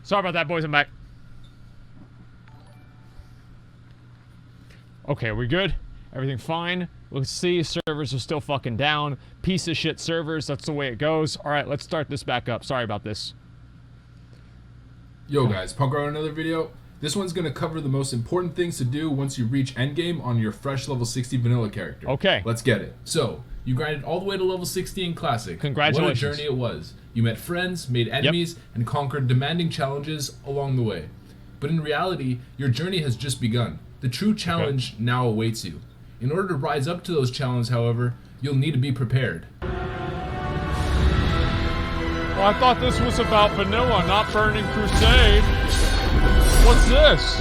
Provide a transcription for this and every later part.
Sorry about that, boys. I'm back. Okay, we good? Everything fine? Let's see. Servers are still fucking down. Piece of shit servers. That's the way it goes. All right, let's start this back up. Sorry about this. Yo guys, PunkRat another video. This one's going to cover the most important things to do once you reach endgame on your fresh level 60 vanilla character. Okay. Let's get it. So, you grinded all the way to level 60 in Classic. Congratulations. What a journey it was. You met friends, made enemies, and conquered demanding challenges along the way. But in reality, your journey has just begun. The true challenge now awaits you. In order to rise up to those challenges, however, you'll need to be prepared. Well, I thought this was about vanilla, not Burning Crusade. What's this?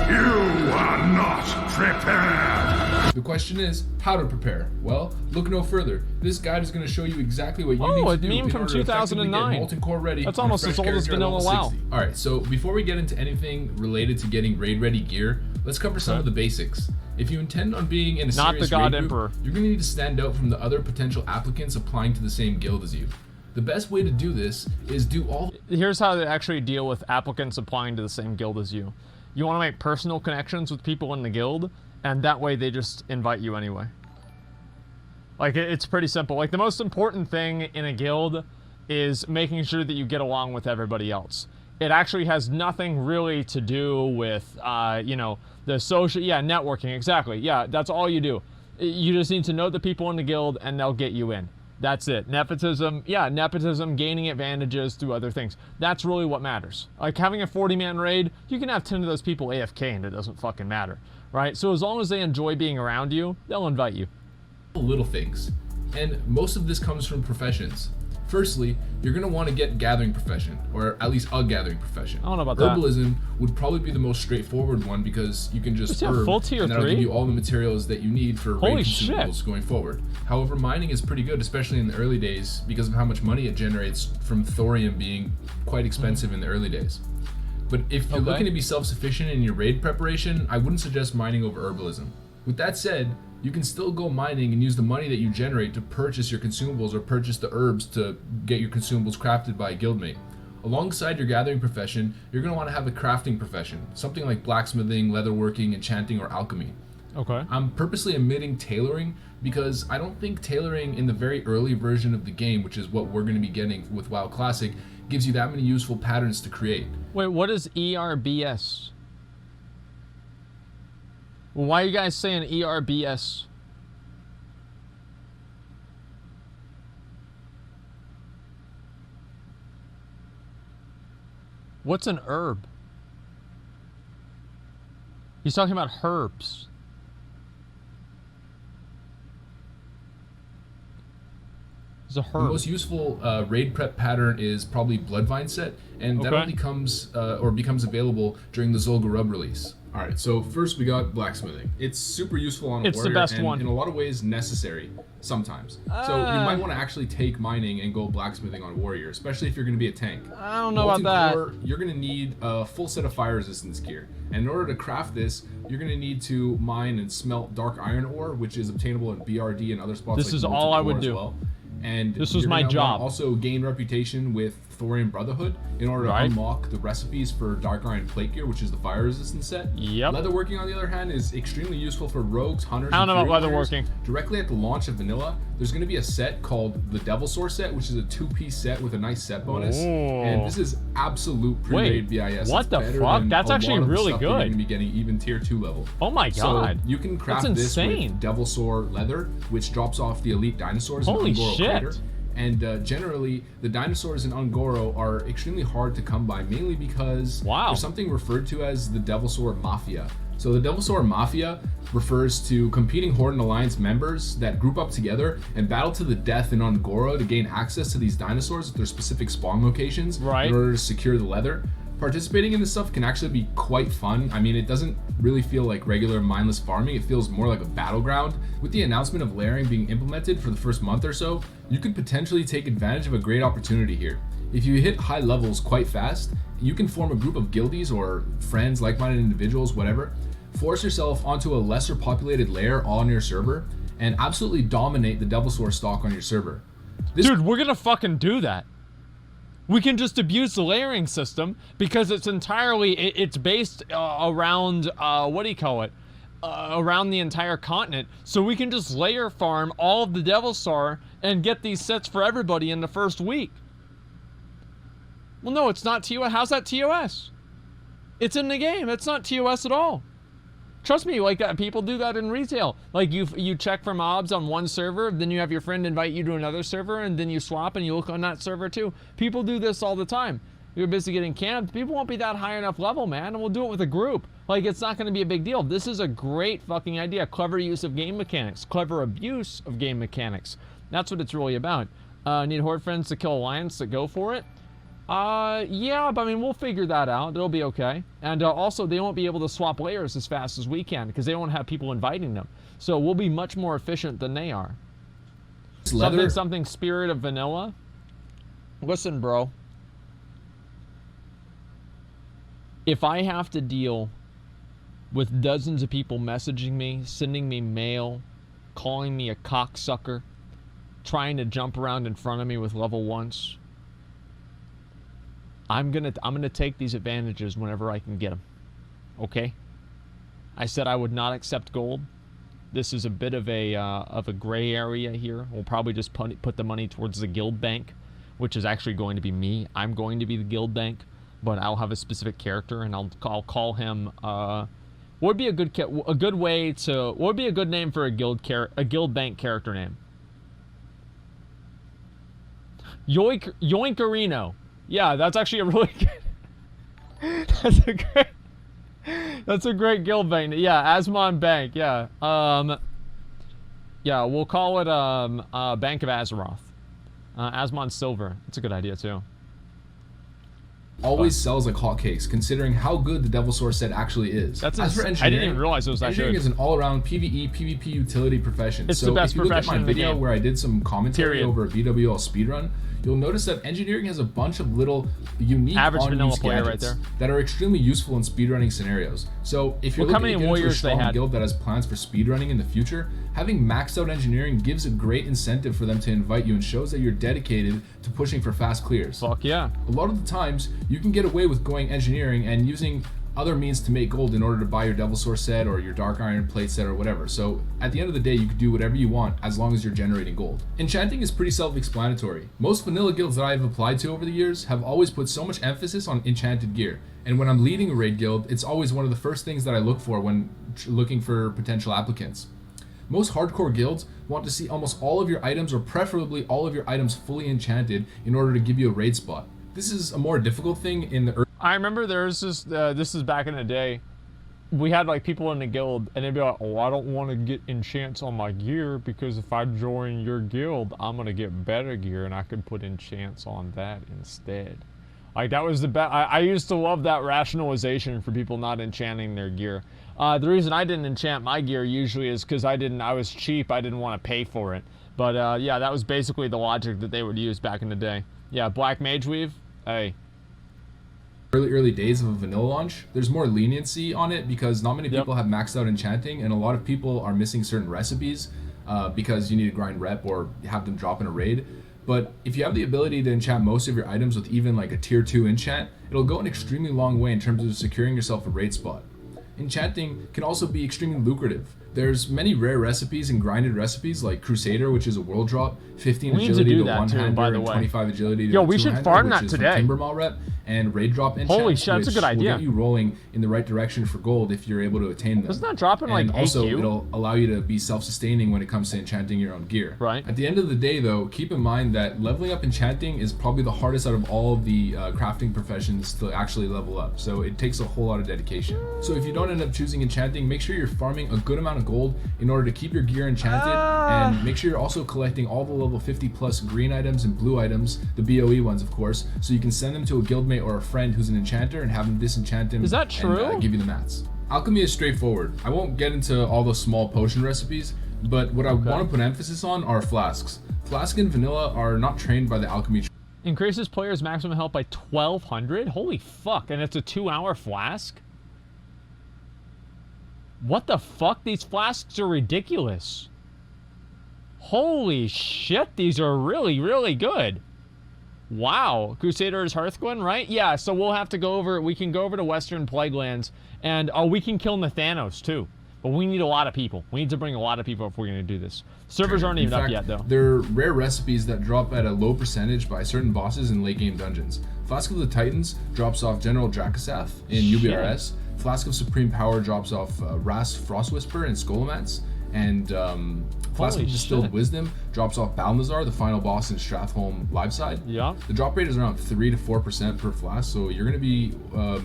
You are not prepared! The question is, how to prepare? Well, look no further. This guide is going to show you exactly what you need to do meme in from order to effectively 2009. get Molten Core ready. That's almost as old as vanilla WoW. Alright, so before we get into anything related to getting raid-ready gear, let's cover some of the basics. If you intend on being in a Not serious the God raid Emperor. group, you're going to need to stand out from the other potential applicants applying to the same guild as you. The best way to do this is do all... Here's how to actually deal with applicants applying to the same guild as you. You want to make personal connections with people in the guild, and that way they just invite you anyway. Like, it's pretty simple. Like, the most important thing in a guild is making sure that you get along with everybody else. It actually has nothing really to do with, you know, the social... Yeah, networking, exactly. Yeah, that's all you do. You just need to know the people in the guild, and they'll get you in. That's it. Nepotism, yeah, nepotism, gaining advantages through other things. That's really what matters. Like, having a 40-man raid, you can have 10 of those people AFK and it doesn't fucking matter, right? So as long as they enjoy being around you, they'll invite you. Little things. And most of this comes from professions. Firstly, you're going to want to get gathering profession, or at least a gathering profession. I don't know about that. Herbalism would probably be the most straightforward one because you can just herb, full tier and that'll 3? give you all the materials that you need for Holy raid shit. consumables going forward. However, mining is pretty good, especially in the early days, because of how much money it generates from thorium being quite expensive in the early days. But if you're looking to be self-sufficient in your raid preparation, I wouldn't suggest mining over herbalism. With that said, you can still go mining and use the money that you generate to purchase your consumables or purchase the herbs to get your consumables crafted by a guildmate. Alongside your gathering profession, you're going to want to have a crafting profession, something like blacksmithing, leatherworking, enchanting, or alchemy. Okay. I'm purposely omitting tailoring because I don't think tailoring in the very early version of the game, which is what we're going to be getting with WoW Classic, gives you that many useful patterns to create. Wait, what is ERBS? Why are you guys saying ERBS? What's an herb? He's talking about herbs. It's a herb. The most useful raid prep pattern is probably Bloodvine set, and that only comes or becomes available during the Zul'Gurub release. Alright, so first we got blacksmithing. It's super useful on a warrior, the best and one. in a lot of ways necessary, sometimes. So you might want to actually take mining and go blacksmithing on warrior, especially if you're going to be a tank. I don't know about that. Core, you're going to need a full set of fire resistance gear. And in order to craft this, you're going to need to mine and smelt dark iron ore, which is obtainable in BRD and other spots. This like is Molten all I Core would as do. well. And this was you're my gonna job. Also gain reputation with Thorium Brotherhood in order to unlock the recipes for Dark Iron Plate Gear, which is the fire resistance set. Yep. Leatherworking, on the other hand, is extremely useful for rogues, hunters, I don't know and about warriors. leatherworking. Directly at the launch of Vanilla, there's going to be a set called the Devil Sword set, which is a 2-piece set with a nice set bonus. Ooh. And this is absolute pre-raid BIS. What It's the better fuck? than That's a actually lot of the really stuff that You're good. going to be getting even tier 2 level. Oh my god. So you can craft That's this insane. with Devil Sword leather, which drops off the elite dinosaurs Holy in Ungoro shit. Crater. And generally, the dinosaurs in Ungoro are extremely hard to come by, mainly because there's something referred to as the Devil Sword Mafia. So the Devil Sword Mafia refers to competing Horde and Alliance members that group up together and battle to the death in Ungoro to gain access to these dinosaurs at their specific spawn locations in order to secure the leather. Participating in this stuff can actually be quite fun. I mean, it doesn't really feel like regular mindless farming. It feels more like a battleground. With the announcement of layering being implemented for the first month or so, you could potentially take advantage of a great opportunity here. If you hit high levels quite fast, you can form a group of guildies or friends, like-minded individuals, whatever, force yourself onto a lesser populated layer on your server, and absolutely dominate the Devil Sword stock on your server. Dude, we're gonna fucking do that. We can just abuse the layering system because it's entirely, it's based around, what do you call it? Around the entire continent. So we can just layer farm all of the Devil Star and get these sets for everybody in the first week. Well, no, it's not TOS. How's that TOS? It's in the game. It's not TOS at all. Trust me, like people do that in retail. Like you check for mobs on one server, then you have your friend invite you to another server, and then you swap and you look on that server too. People do this all the time. You're busy getting camped. People won't be that high enough level, man, and we'll do it with a group. Like, it's not going to be a big deal. This is a great fucking idea. Clever use of game mechanics. Clever abuse of game mechanics. That's what it's really about. Need horde friends to kill alliance that go for it? Yeah, but I mean, we'll figure that out. It'll be okay. And also, they won't be able to swap layers as fast as we can because they won't have people inviting them. So we'll be much more efficient than they are. Something spirit of vanilla. Listen, bro. If I have to deal with dozens of people messaging me, sending me mail, calling me a cocksucker, trying to jump around in front of me with level 1s, I'm gonna take these advantages whenever I can get them. Okay? I said I would not accept gold. This is a bit of a gray area here. We'll probably just put the money towards the guild bank, which is actually going to be me. I'm going to be the guild bank, but I'll have a specific character, and I'll call him. What would be a good name for a guild bank character name? Yoinkarino. Yeah, that's actually a really good. That's a great guild bank. Yeah, Asmon Bank. Yeah. Yeah, we'll call it Bank of Azeroth. Asmon Silver. That's a good idea too. Always sells like hotcakes, considering how good the Devil Sword set actually is. As for engineering, I didn't even realize it was that good. Engineering is an all-around PvE, PvP utility profession. It's the best profession in the game. If you look at my video where I did some commentary over a BWL speedrun, you'll notice that engineering has a bunch of little unique on-use gadgets that are extremely useful in speedrunning scenarios. So if you're looking to get into a strong guild that has plans for speedrunning in the future, having maxed out engineering gives a great incentive for them to invite you and shows that you're dedicated to pushing for fast clears. Fuck yeah. A lot of the times, you can get away with going engineering and using other means to make gold in order to buy your Devil Sword set or your Dark Iron plate set or whatever. So at the end of the day, you can do whatever you want as long as you're generating gold. Enchanting is pretty self-explanatory. Most vanilla guilds that I've applied to over the years have always put so much emphasis on enchanted gear. And when I'm leading a raid guild, it's always one of the first things that I look for when looking for potential applicants. Most hardcore guilds want to see almost all of your items, or preferably all of your items, fully enchanted in order to give you a raid spot. This is a more difficult thing in the I remember there's this is back in the day, we had like people in the guild and they'd be like, oh, I don't want to get enchants on my gear because if I join your guild, I'm going to get better gear and I can put enchants on that instead. Like, that was the best. I used to love that rationalization for people not enchanting their gear. The reason I didn't enchant my gear usually is because I was cheap. I didn't want to pay for it. But yeah, that was basically the logic that they would use back in the day. Yeah, Black Mage Weave, hey. Early days of a vanilla launch, there's more leniency on it because not many people have maxed out enchanting, and a lot of people are missing certain recipes because you need to grind rep or have them drop in a raid. But if you have the ability to enchant most of your items with even like a tier 2 enchant, it'll go an extremely long way in terms of securing yourself a raid spot. Enchanting can also be extremely lucrative. There's many rare recipes and grinded recipes like Crusader, which is a world drop, 15 agility to one-hander, and 25 agility to two-hander, we should farm that today. Timbermaw rep, and raid drop enchant, holy shit, that's a good idea. Will get you rolling in the right direction for gold if you're able to attain them. Doesn't that drop in like And also, AQ? it'll allow you to be self-sustaining when it comes to enchanting your own gear. Right. At the end of the day, though, keep in mind that leveling up enchanting is probably the hardest out of all of the crafting professions to actually level up. So it takes a whole lot of dedication. So if you don't end up choosing enchanting, make sure you're farming a good amount of gold in order to keep your gear enchanted, and make sure you're also collecting all the level 50 plus green items and blue items, the BOE ones of course, so you can send them to a guildmate or a friend who's an enchanter and have them disenchant them. Is that true? And give you the mats. Alchemy is straightforward. I won't get into all the small potion recipes, but what I want to put emphasis on are flasks. Flask and vanilla are not trained by the alchemy. Increases players' maximum health by 1200? Holy fuck, and it's a 2-hour flask? What the fuck? These flasks are ridiculous. Holy shit, these are really, really good. Wow, Crusader's Hearthglen, right? Yeah, so we'll have to go over, we can go over to Western Plaguelands, and we can kill Nathanos too. But we need a lot of people. We need to bring a lot of people if we're going to do this. Servers aren't even up yet, though. There are rare recipes that drop at a low percentage by certain bosses in late game dungeons. Flask of the Titans drops off General Drakasath in UBRS. Flask of Supreme Power drops off Ras Frostwhisper in Scholomance. And Flask of Distilled Wisdom drops off Balnazar, the final boss in Strathholm Liveside. Yeah. The drop rate is around 3 to 4% per flask, so you're going to be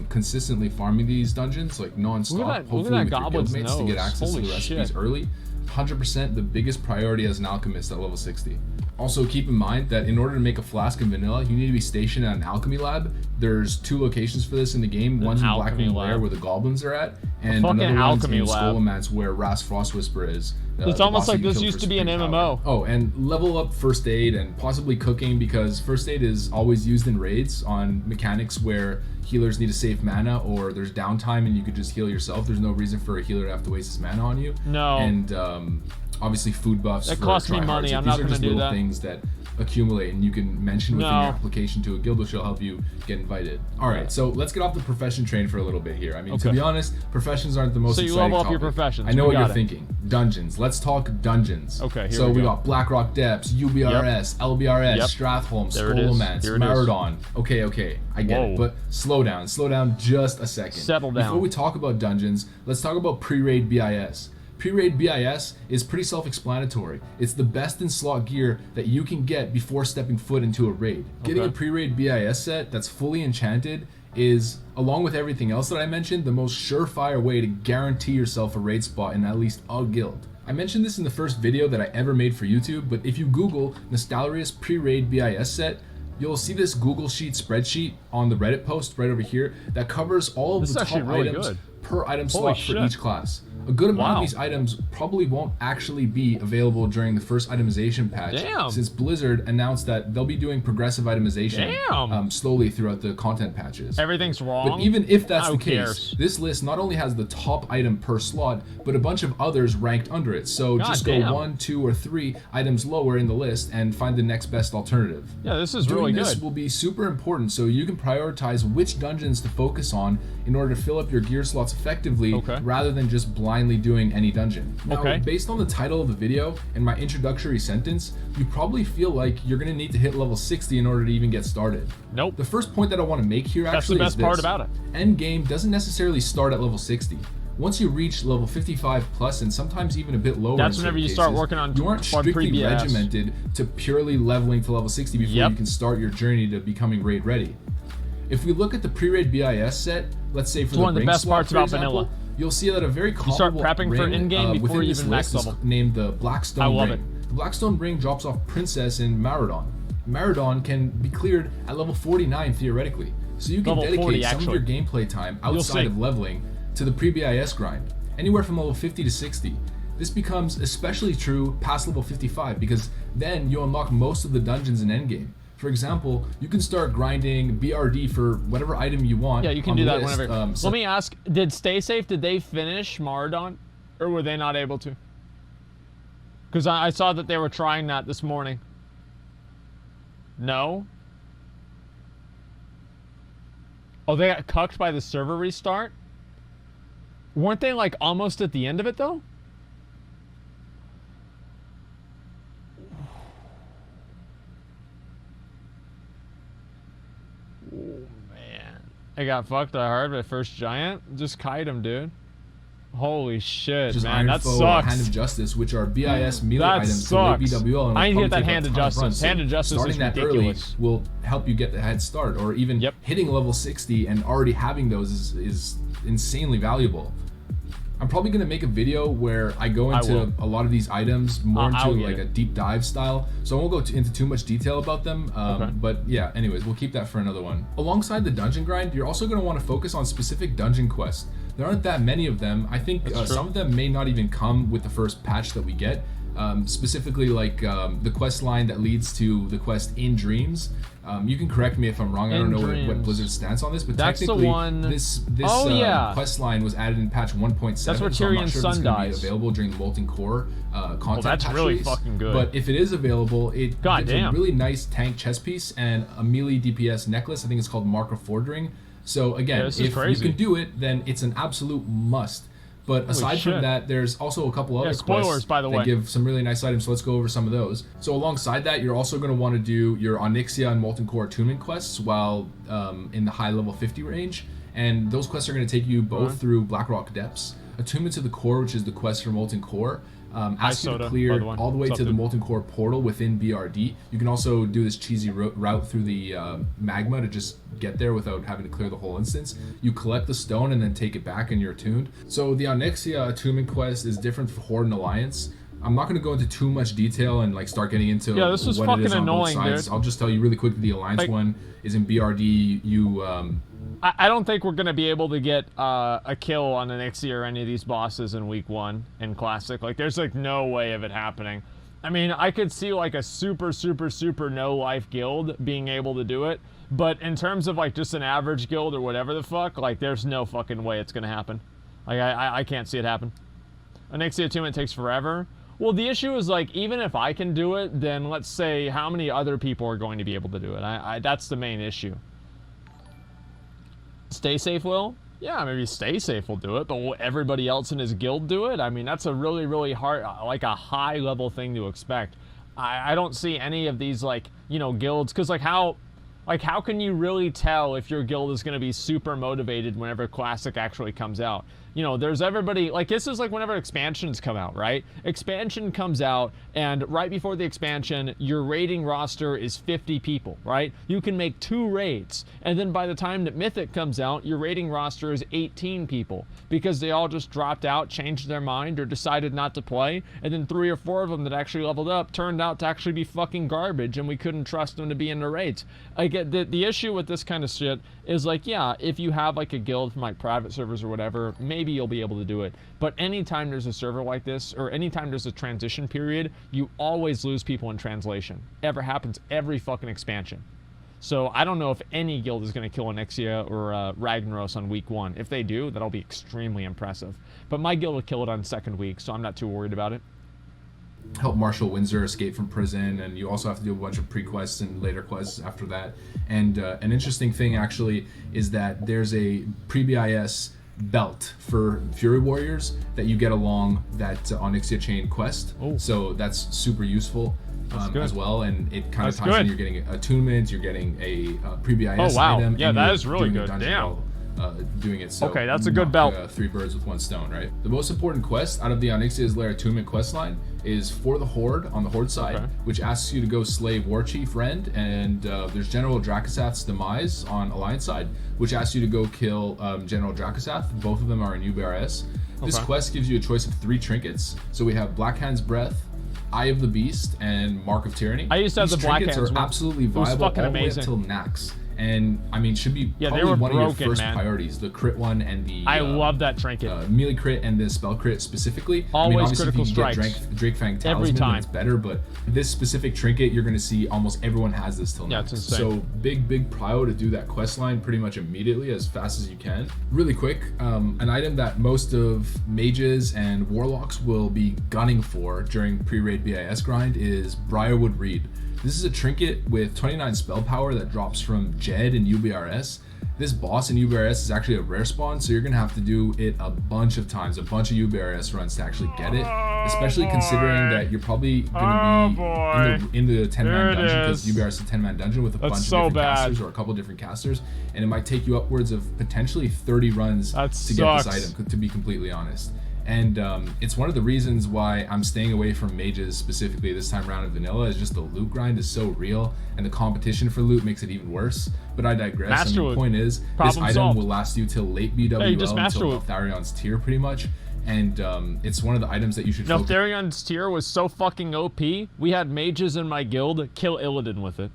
consistently farming these dungeons like non-stop, hopefully with your guildmates to get access to the recipes early. 100% the biggest priority as an alchemist at level 60. Also keep in mind that in order to make a flask in vanilla, you need to be stationed at an alchemy lab. There's 2 locations for this in the game. One's in Blackwing Lair where the goblins are at, and another one's in Scholomance where Ras Frostwhisper is. It's almost like this used to be an MMO. Oh, and level up first aid and possibly cooking, because first aid is always used in raids on mechanics where healers need to save mana or there's downtime and you could just heal yourself. There's no reason for a healer to have to waste his mana on you. No. And obviously food buffs. That costs me money. I'm not going to do that. These are just little things that accumulate and you can mention within your application to a guild, which will help you get invited. All right, so let's get off the profession train for a little bit here. I mean, to be honest, professions aren't the most exciting So you level up topic. your professions. I know what you're thinking. Dungeons. Let's talk dungeons. Okay, here so we go. got Blackrock Depths, UBRS, LBRS, Strathholm, Scholomance, Maradon. Okay, I get it. But slow down just a second. Settle down. Before we talk about dungeons, let's talk about pre-raid BIS. Pre-raid BIS is pretty self-explanatory. It's the best in slot gear that you can get before stepping foot into a raid. Getting a pre-raid BIS set that's fully enchanted is, along with everything else that I mentioned, the most surefire way to guarantee yourself a raid spot in at least a guild. I mentioned this in the first video that I ever made for YouTube, but if you Google Nostalrius pre-raid BIS set, you'll see this Google Sheet spreadsheet on the Reddit post right over here that covers all of the top items per item slot for each class. A good amount of these items probably won't actually be available during the first itemization patch, since Blizzard announced that they'll be doing progressive itemization slowly throughout the content patches. Everything's wrong. But even if that's the case, this list not only has the top item per slot, but a bunch of others ranked under it. So just go 1, 2, or 3 items lower in the list and find the next best alternative. Yeah, this is really good. Doing this will be super important so you can prioritize which dungeons to focus on in order to fill up your gear slots effectively, rather than just blindly doing any dungeon. Now, based on the title of the video and my introductory sentence, you probably feel like you're going to need to hit level 60 in order to even get started. Nope. The first point that I want to make here actually is this. That's the best part about it. Endgame doesn't necessarily start at level 60. Once you reach level 55 plus, and sometimes even a bit lower, that's whenever you start working on. You aren't strictly regimented to purely leveling to level 60 before you can start your journey to becoming raid ready. If we look at the pre-raid BIS set, let's say for the one of the best parts about vanilla, you'll see that a very comparable you start prepping for in-game before you even max level. Named the Blackstone Ring. The Blackstone Ring drops off Princess in Maradon. Maradon can be cleared at level 49 theoretically, so you can dedicate some of your gameplay time outside of leveling to the pre-BIS grind, anywhere from level 50 to 60. This becomes especially true past level 55 because then you unlock most of the dungeons in endgame. For example, you can start grinding BRD for whatever item you want. Yeah, you can do that whenever. Let me ask, did Stay Safe, did they finish Maradon? Or were they not able to? Because I saw that they were trying that this morning. No? Oh, they got cucked by the server restart? Weren't they like almost at the end of it though? I got fucked hard by First Giant. Just kite him, dude. Holy shit, just man. That Foe, sucks. Hand of Justice, which are BIS melee that items sucks. for BWL. And I need to get that Hand of Justice. Hand of Justice starting is that ridiculous. early will help you get the head start, or even hitting level 60 and already having those is insanely valuable. I'm probably going to make a video where I go into a lot of these items more into like a deep dive style, so I won't go into too much detail about them, but yeah, anyways, we'll keep that for another one. Alongside the dungeon grind, you're also going to want to focus on specific dungeon quests. There aren't that many of them. I think some of them may not even come with the first patch that we get. specifically like the quest line that leads to the quest In Dreams. You can correct me if I'm wrong. I don't know what Blizzard's stance on this, but that's technically the one... this quest line was added in patch 1.7. That's where so I'm not Tyrion's sure son if it's gonna dies. be available during the Molten Core content Well, that's patch really release. fucking good. But if it is available, it gives a really nice tank chest piece and a melee DPS necklace. I think it's called Mark of Fordring. So again, if you can do it, then it's an absolute must. But aside from that, there's also a couple other quests that give some really nice items, so let's go over some of those. So alongside that, you're also going to want to do your Onyxia and Molten Core attunement quests while in the high level 50 range. And those quests are going to take you both through Blackrock Depths. Attunement to the Core, which is the quest for Molten Core, asks you to clear all the way to the Molten Core portal within BRD. You can also do this cheesy route through the magma to just get there without having to clear the whole instance. You collect the stone and then take it back and you're attuned. So the Onyxia attunement quest is different for Horde and Alliance. I'm not going to go into too much detail and like start getting into this was what it is on annoying, both sides. dude. I'll just tell you really quickly, the Alliance one is in BRD. I don't think we're going to be able to get a kill on Onyxia or any of these bosses in week 1 in Classic. Like, there's like no way of it happening. I mean, I could see like a super no life guild being able to do it, but in terms of like just an average guild or whatever the fuck, like there's no fucking way it's going to happen. Like, I can't see it happen. Onyxia attunement takes forever. Well, the issue is like, even if I can do it, then let's say how many other people are going to be able to do it? That's the main issue. Stay Safe will? Yeah, maybe Stay Safe will do it, but will everybody else in his guild do it? I mean, that's a really hard, like a high level thing to expect. I don't see any of these, like, you know, guilds, because like how can you really tell if your guild is going to be super motivated whenever Classic actually comes out? You know, there's everybody, like, this is like whenever expansions come out, right? Expansion comes out, and right before the expansion, your raiding roster is 50 people, right? You can make 2 raids, and then by the time that Mythic comes out, your raiding roster is 18 people, because they all just dropped out, changed their mind, or decided not to play, and then 3 or 4 of them that actually leveled up turned out to actually be fucking garbage, and we couldn't trust them to be in the raids. Like, the issue with this kind of shit is, like, yeah, if you have, like, a guild from, like, private servers or whatever, maybe you'll be able to do it. But anytime there's a server like this, or anytime there's a transition period, you always lose people in translation. Ever happens every fucking expansion. So I don't know if any guild is going to kill Onyxia or Ragnaros on week 1. If they do, that'll be extremely impressive. But my guild will kill it on 2nd week, so I'm not too worried about it. Help Marshal Windsor escape from prison, and you also have to do a bunch of pre-quests and later quests after that. And an interesting thing actually is that there's a pre-BIS belt for Fury Warriors that you get along that Onyxia Chain quest. So that's super useful as well, and it kind of ties in. You're getting attunements, you're getting a pre-BIS item. Yeah, that is really good. Damn. Doing it, so okay, that's a good belt. 3 birds with 1 stone, right? The most important quest out of the Onyxia's Lair attunement quest line is for the Horde on the Horde side, which asks you to go slay Warchief Rend, and there's General Dracasath's Demise on Alliance side, which asks you to go kill General Dracasath. Both of them are in UBRS. This quest gives you a choice of 3 trinkets. So we have Blackhand's Breath, Eye of the Beast, and Mark of Tyranny. I used to have the Blackhand's trinkets are absolutely viable all the way up till Nax. And I mean, should be probably one of your first priorities. The crit one and the I love that trinket. Melee crit and the spell crit specifically. Always I mean, obviously critical if you strikes. Get Drakefang Talisman, Every time. it's better. But this specific trinket, you're going to see almost everyone has this till now. It's insane. So big prio to do that quest line pretty much immediately, as fast as you can. Really quick, an item that most of mages and warlocks will be gunning for during pre-raid BIS grind is Briarwood Reed. This is a trinket with 29 spell power that drops from Jed in UBRS. This boss in UBRS is actually a rare spawn, so you're gonna have to do it a bunch of times, a bunch of UBRS runs to actually get it. Especially considering that you're probably gonna be in the 10-man dungeon, because UBRS is a 10-man dungeon with a bunch of different casters or a couple different casters, and it might take you upwards of potentially 30 runs to get this item, to be completely honest. And it's one of the reasons why I'm staying away from mages specifically this time around in vanilla, is just the loot grind is so real, and the competition for loot makes it even worse. But I digress. The point is, this item will last you till late BWL, until Tharion's tier pretty much. And it's one of the items that you should focus. Tharion's tier was so fucking OP, we had mages in my guild kill Illidan with it.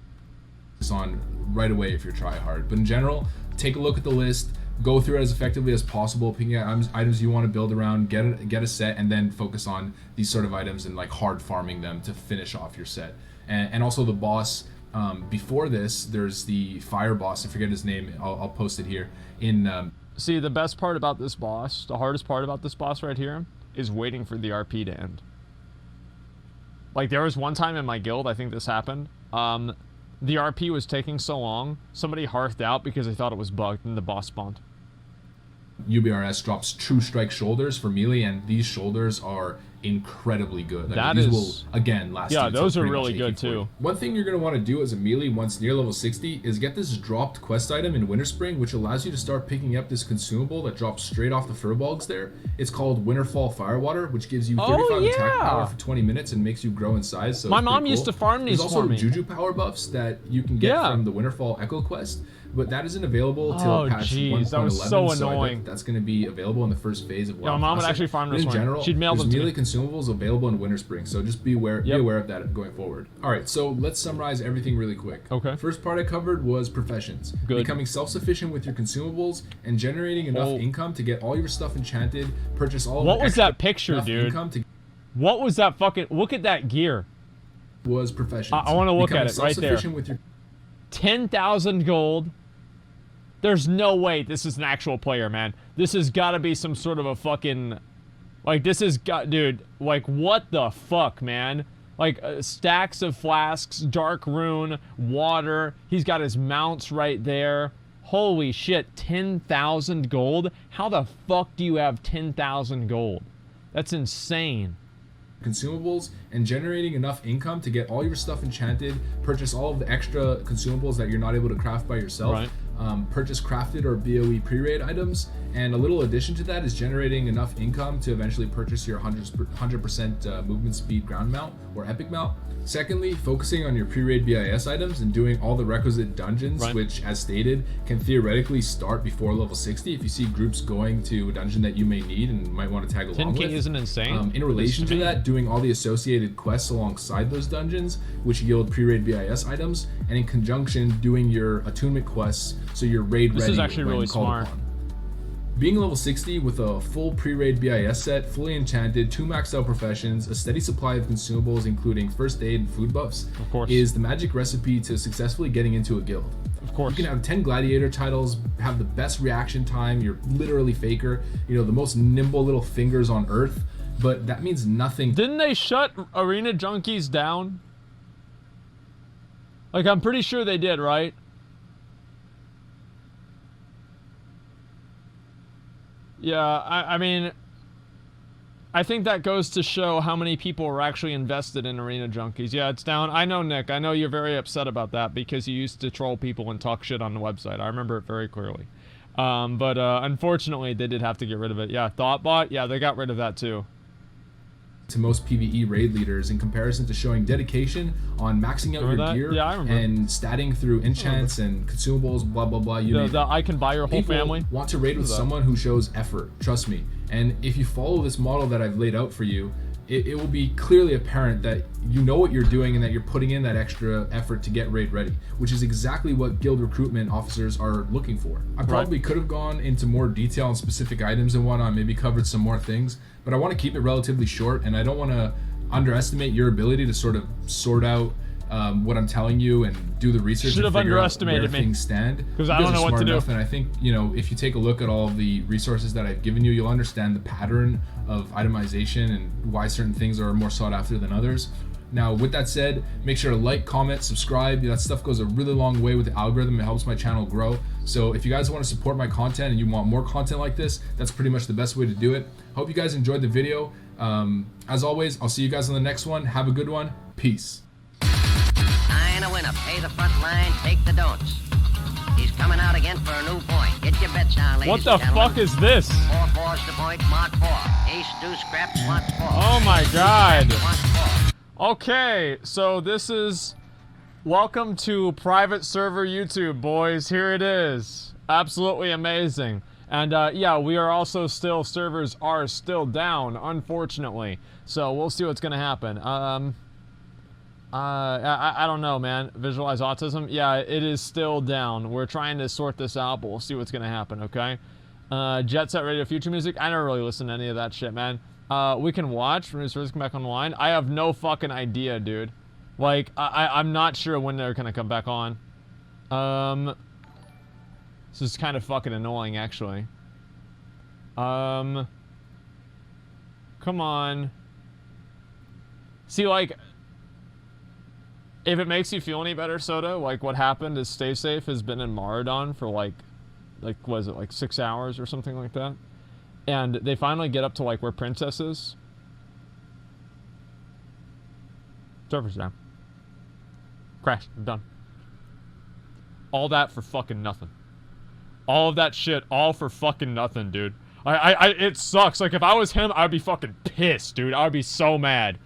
On right away if you're try hard. But in general, take a look at the list. go through it as effectively as possible, picking out items you want to build around, get a set, and then focus on these sort of items and like hard farming them to finish off your set. And also the boss, before this, there's the fire boss. I forget his name. I'll post it here. See, the best part about this boss, the hardest part about this boss right here, is waiting for the RP to end. Like, there was one time in my guild, I think this happened, the RP was taking so long, somebody hearthed out because they thought it was bugged, and the boss spawned. UBRS drops True Strike shoulders for melee, and these shoulders are incredibly good. Like, these will again last. Yeah, those are really good too. One thing you're going to want to do as a melee once near level 60 is get this dropped quest item in Winterspring, which allows you to start picking up this consumable that drops straight off the furbolgs there. It's called Winterfall Firewater, which gives you 35 attack power for 20 minutes and makes you grow in size. So my mom used to farm these for me. There's also Juju power buffs that you can get from the Winterfall Echo quest, but that isn't available till patch 1.11. That was so annoying. That's going to be available in the first phase of WoW. Yeah, my mom would actually farm this in one. general, she'd mail them to melee me. Consumables available in Winterspring, so just be aware of that going forward. All right, so let's summarize everything really quick. Okay. First part I covered was professions. Good. Becoming self-sufficient with your consumables and generating enough income to get all your stuff enchanted, purchase all of What was that picture, dude? What was that fucking... Look at that gear. Was professions. I want to look at it right there. With your 10,000 gold. There's no way this is an actual player, man. This has got to be some sort of a fucking... Like, this has got... Dude, like, what the fuck, man? Like, stacks of flasks, dark rune, water. He's got his mounts right there. Holy shit, 10,000 gold? How the fuck do you have 10,000 gold? That's insane. Consumables and generating enough income to get all your stuff enchanted, purchase all of the extra consumables that you're not able to craft by yourself, right. Purchase crafted or BOE pre-raid items, and a little addition to that is generating enough income to eventually purchase your 100% movement speed ground mount or epic mount. Secondly, focusing on your pre-raid BIS items and doing all the requisite dungeons, which, as stated, can theoretically start before level 60 if you see groups going to a dungeon that you may need and might want to tag along with. 10 King isn't insane. In relation to that, doing all the associated quests alongside those dungeons, which yield pre-raid BIS items, and in conjunction, doing your attunement quests so you're raid ready. This is actually really smart. Upon. Being level 60 with a full pre-raid BIS set, fully enchanted, 2 maxed out professions, a steady supply of consumables including first aid and food buffs, is the magic recipe to successfully getting into a guild. Of course. You can have 10 gladiator titles, have the best reaction time, you're literally Faker, you know, the most nimble little fingers on earth, but that means nothing. Didn't they shut Arena Junkies down? Like, I'm pretty sure they did, right? Yeah, I mean, I think that goes to show how many people are actually invested in Arena Junkies. Yeah, it's down. I know, Nick. I know you're very upset about that because you used to troll people and talk shit on the website. I remember it very clearly. But unfortunately, they did have to get rid of it. Yeah, Thoughtbot, yeah, they got rid of that too. To most PvE raid leaders in comparison to showing dedication on maxing out your gear and statting through enchants and consumables, blah blah blah. I can buy your whole family. Want to raid with someone who shows effort, trust me. And if you follow this model that I've laid out for you, it will be clearly apparent that you know what you're doing and that you're putting in that extra effort to get raid ready, which is exactly what guild recruitment officers are looking for. I probably could have gone into more detail on specific items and whatnot, maybe covered some more things, but I want to keep it relatively short, and I don't want to underestimate your ability to sort of sort out what I'm telling you and do the research. Should have underestimated me. Things stand because I don't know what to do. And I think, you know, if you take a look at all of the resources that I've given you, you'll understand the pattern of itemization and why certain things are more sought after than others. Now, with that said, make sure to like, comment, subscribe. That stuff goes a really long way with the algorithm. It helps my channel grow. So if you guys want to support my content and you want more content like this, that's pretty much the best way to do it. Hope you guys enjoyed the video. As always, I'll see you guys on the next one. Have a good one. Peace. Sign a winner. Pay the front line. Take the don'ts. He's coming out again for a new point. Get your bets down, ladies and gentlemen. What the fuck is this? 4-4's the point. Mark 4. Ace, deuce, scraps, wants 4. Oh my god. Okay, so this is... Welcome to private server YouTube, boys. Here it is. Absolutely amazing. And yeah, we are also still... Servers are still down, unfortunately. So we'll see what's gonna happen. I don't know, man. Visualize autism? Yeah, it is still down. We're trying to sort this out, but we'll see what's gonna happen, okay? Jet Set Radio Future Music? I never really listened to any of that shit, man. We can watch when it's come back online. I have no fucking idea, dude. Like, I'm not sure when they're gonna come back on. This is kind of fucking annoying, actually. Come on. See, like, if it makes you feel any better, Soda, like, what happened is Stay Safe has been in Maradon for, like, what is it, like 6 hours or something like that? And they finally get up to, like, where Princess is. Server's down. Crashed. I'm done. All that for fucking nothing. All of that shit, all for fucking nothing, dude. It sucks. Like, if I was him, I'd be fucking pissed, dude. I would be so mad.